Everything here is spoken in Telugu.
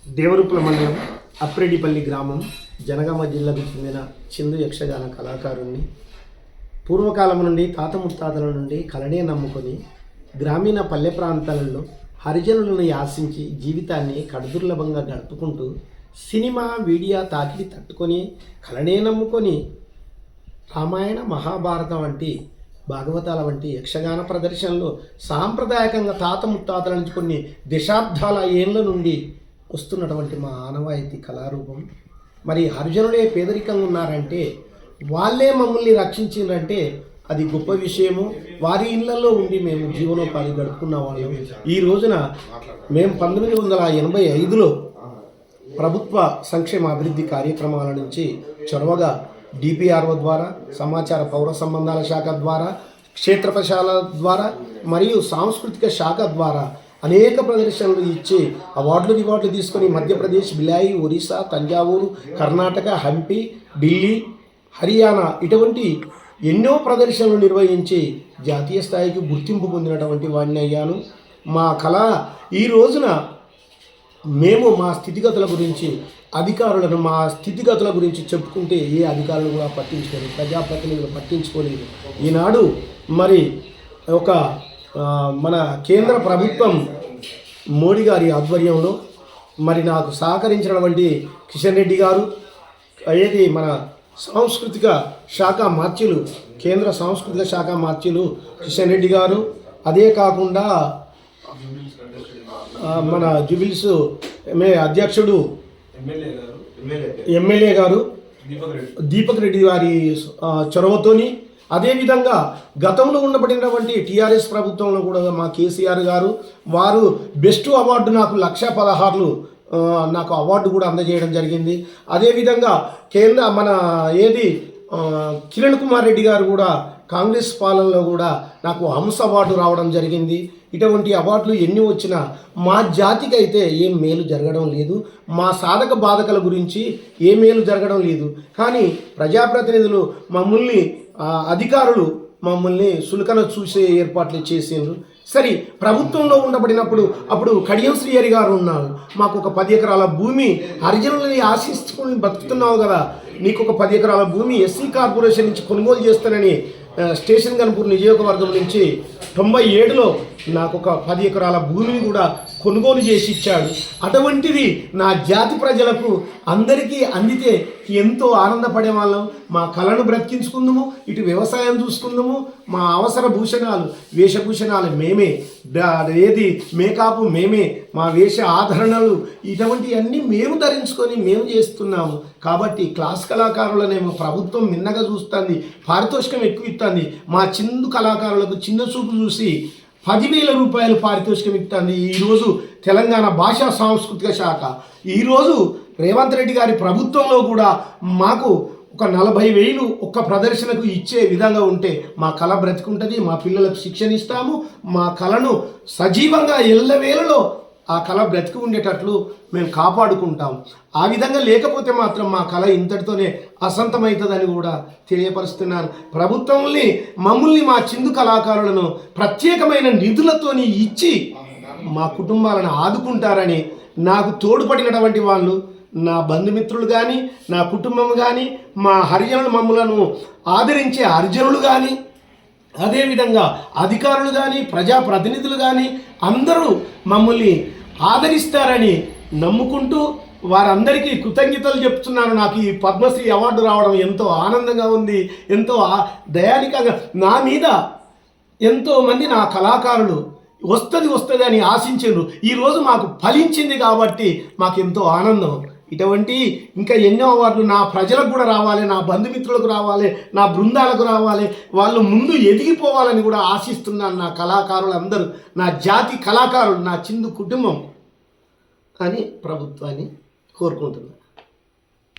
దేవరూపల మండలం అప్రెడ్డిపల్లి గ్రామం జనగామ జిల్లాకు చెందిన చిందు యక్షగాన కళాకారుణ్ణి. పూర్వకాలం నుండి తాత ముత్తాతల నుండి కళనే నమ్ముకొని గ్రామీణ పల్లె ప్రాంతాలలో హరిజనులను యాసించి జీవితాన్ని కడుదుర్లభంగా గడుపుకుంటూ సినిమా మీడియా తాకిడి తట్టుకొని కళనే నమ్ముకొని రామాయణ మహాభారతం వంటి భాగవతాల వంటి యక్షగాన ప్రదర్శనలో సాంప్రదాయకంగా తాత ముత్తాతల నుంచి కొన్ని దశాబ్దాల ఏళ్ళ నుండి వస్తున్నటువంటి మా ఆనవాయితీ కళారూపం. మరి హరిజనులే పేదరికంగా ఉన్నారంటే, వాళ్ళే మమ్మల్ని రక్షించిందంటే అది గొప్ప విషయము. వారి ఇళ్లలో ఉండి మేము జీవనోపాధి గడుపుకున్న వాళ్ళం. ఈ రోజున మేము 1985లో ప్రభుత్వ సంక్షేమ అభివృద్ధి కార్యక్రమాల నుంచి చొరవగా డిపిఆర్ఓ ద్వారా, సమాచార పౌర సంబంధాల శాఖ ద్వారా, క్షేత్రపశాల ద్వారా మరియు సాంస్కృతిక శాఖ ద్వారా అనేక ప్రదర్శనలు ఇచ్చి అవార్డులు రివార్డులు తీసుకొని మధ్యప్రదేశ్, బిలాయి, ఒరిస్సా, తంజావూరు, కర్ణాటక, హంపి, ఢిల్లీ, హర్యానా ఇటువంటి ఎన్నో ప్రదర్శనలు నిర్వహించి జాతీయ స్థాయికి గుర్తింపు పొందినటువంటి వాడిని అయ్యాను. మా కళ ఈ రోజున మేము మా స్థితిగతుల గురించి అధికారులను మా స్థితిగతుల గురించి చెప్పుకుంటే ఏ అధికారులు కూడా పట్టించుకోలేదు, ప్రజాప్రతినిధులు పట్టించుకోలేదు. ఈనాడు మరి ఒక మన కేంద్ర ప్రభుత్వం మోడీ గారి ఆధ్వర్యంలో మరి నాకు సహకరించినటువంటి కిషన్ రెడ్డి గారు, ఏది మన సాంస్కృతిక శాఖ మార్చులు, కేంద్ర సాంస్కృతిక శాఖ మార్చులు కిషన్ రెడ్డి గారు, అదే కాకుండా మన జుబిల్స్ అధ్యక్షుడు ఎమ్మెల్యే గారు దీపక్ రెడ్డి వారి చొరవతోని, అదేవిధంగా గతంలో ఉండబడినటువంటి టీఆర్ఎస్ ప్రభుత్వంలో కూడా మా కేసీఆర్ గారు వారు బెస్ట్ అవార్డు నాకు 1,16,000 నాకు అవార్డు కూడా అందజేయడం జరిగింది. అదేవిధంగా కేంద్ర మన కిరణ్ కుమార్ రెడ్డి గారు కూడా కాంగ్రెస్ పాలనలో కూడా నాకు హంస అవార్డు రావడం జరిగింది. ఇటువంటి అవార్డులు ఎన్ని వచ్చినా మా జాతికి అయితే ఏం మేలు జరగడం లేదు, మా సాధక బాధకల గురించి ఏ మేలు జరగడం లేదు. కానీ ప్రజాప్రతినిధులు మమ్మల్ని అధికారులు మమ్మల్ని సులకన చూసే ఏర్పాట్లు చేసిండ్రు. సరే, ప్రభుత్వంలో ఉండబడినప్పుడు అప్పుడు కడియం శ్రీహరి గారు ఉన్నారు. మాకు ఒక 10 ఎకరాల భూమి హరిజనులని ఆశిస్తుకుని బతుకుతున్నావు కదా, నీకు ఒక 10 ఎకరాల భూమి ఎస్సీ కార్పొరేషన్ నుంచి కొనుగోలు చేస్తానని స్టేషన్ గన్పూర్ నియోజకవర్గం నుంచి 97లో నాకు ఒక 10 ఎకరాల భూమిని కూడా కొనుగోలు చేసి ఇచ్చాడు. అటువంటిది నా జాతి ప్రజలకు అందరికీ అందితే ఎంతో ఆనందపడే వాళ్ళం. మా కళను బ్రతికించుకుందాము, ఇటు వ్యవసాయం చూసుకుందాము, మా అవసర భూషణాలు వేషభూషణాలు మేమే, మేకప్ మేమే, మా వేష ఆధరణలు ఇటువంటివన్నీ మేము ధరించుకొని మేము చేస్తున్నాము. కాబట్టి క్లాస్ కళాకారులనేమో ప్రభుత్వం మిన్నగా చూస్తుంది, పారితోషికం ఎక్కువ ఇస్తుంది. మా చిందు కళాకారులకు చిన్న చూపు చూసి 10,000 రూపాయలు పారితోషికం ఇస్తుంది. ఈరోజు తెలంగాణ భాషా సాంస్కృతిక శాఖ ఈరోజు రేవంత్ రెడ్డి గారి ప్రభుత్వంలో కూడా మాకు ఒక 40,000 ఒక్క ప్రదర్శనకు ఇచ్చే విధంగా ఉంటే మా కళ బ్రతికుంటుంది. మా పిల్లలకు శిక్షణ ఇస్తాము, మా కళను సజీవంగా ఎల్లవేళలో ఆ కళ బ్రతికి ఉండేటట్లు మేము కాపాడుకుంటాం. ఆ విధంగా లేకపోతే మాత్రం మా కళ ఇంతటితోనే అసంతమవుతుందని కూడా తెలియపరుస్తున్నాను. ప్రభుత్వంని మమ్మల్ని మా చిందు కళాకారులను ప్రత్యేకమైన నిధులతోని ఇచ్చి మా కుటుంబాలను ఆదుకుంటారని, నాకు తోడ్పడినటువంటి వాళ్ళు నా బంధుమిత్రులు కానీ, నా కుటుంబం కానీ, మా హరిజనులు మమ్మలను ఆదరించే హరిజనులు కానీ, అదేవిధంగా అధికారులు కానీ, ప్రజాప్రతినిధులు కానీ అందరూ మమ్మల్ని ఆదరిస్తారని నమ్ముకుంటూ వారందరికీ కృతజ్ఞతలు చెప్తున్నాను. నాకు ఈ పద్మశ్రీ అవార్డు రావడం ఎంతో ఆనందంగా ఉంది, ఎంతో దయానికంగా. నా మీద ఎంతోమంది నా కళాకారులు వస్తుంది అని ఆశించారు. ఈరోజు మాకు ఫలించింది కాబట్టి మాకు ఎంతో ఆనందం. ఇటువంటి ఇంకా ఎన్నో అవార్డులు నా ప్రజలకు కూడా రావాలి, నా బంధుమిత్రులకు రావాలి, నా బృందాలకు రావాలి, వాళ్ళు ముందు ఎదిగిపోవాలని కూడా ఆశిస్తున్నాను. నా కళాకారులందరూ, నా జాతి కళాకారులు, నా చిందు కుటుంబం అని ప్రభుత్వాన్ని కోరుకుంటున్నాను.